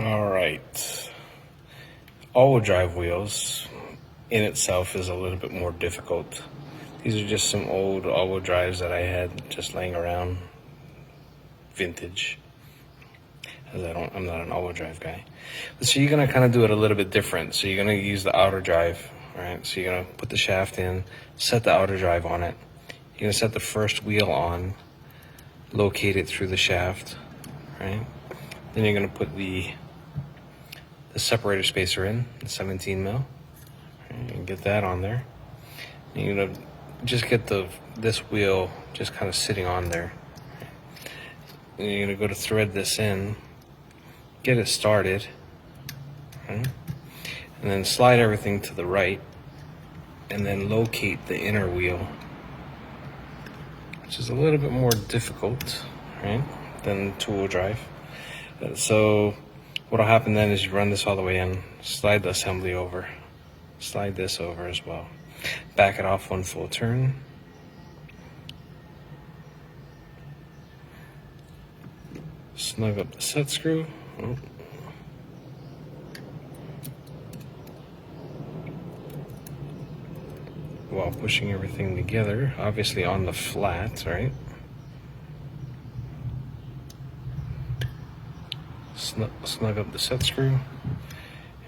All right. All-wheel drive wheels in itself is a little bit more difficult. These are just some old all-wheel drives that I had just laying around, vintage. As I'm not an all-wheel drive guy. So you're gonna kind of do it a little bit different. So you're gonna use the outer drive, right? So you're gonna put the shaft in, set the outer drive on it. You're gonna set the first wheel on, locate it through the shaft, right? Then you're gonna put the separator spacer in, the 17 mil. Right? And get that on there. And you're gonna just get this wheel just kind of sitting on there. And you're gonna go to thread this in, get it started, right? And then slide everything to the right, and then locate the inner wheel, which is a little bit more difficult, right, than two-wheel drive. So what'll happen then is you run this all the way in, slide the assembly over, slide this over as well, back it off one full turn, snug up the set screw. While pushing everything together, obviously on the flat, right? Snug up the set screw,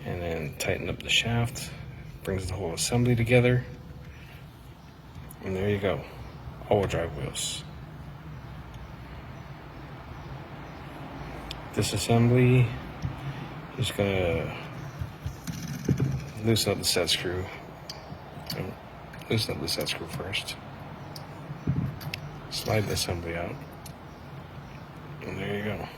and then tighten up the shaft. Brings the whole assembly together, and there you go, all-wheel drive wheels. Disassembly, just gonna loosen up the set screw. Loosen up the set screw first. Slide the assembly out, and there you go.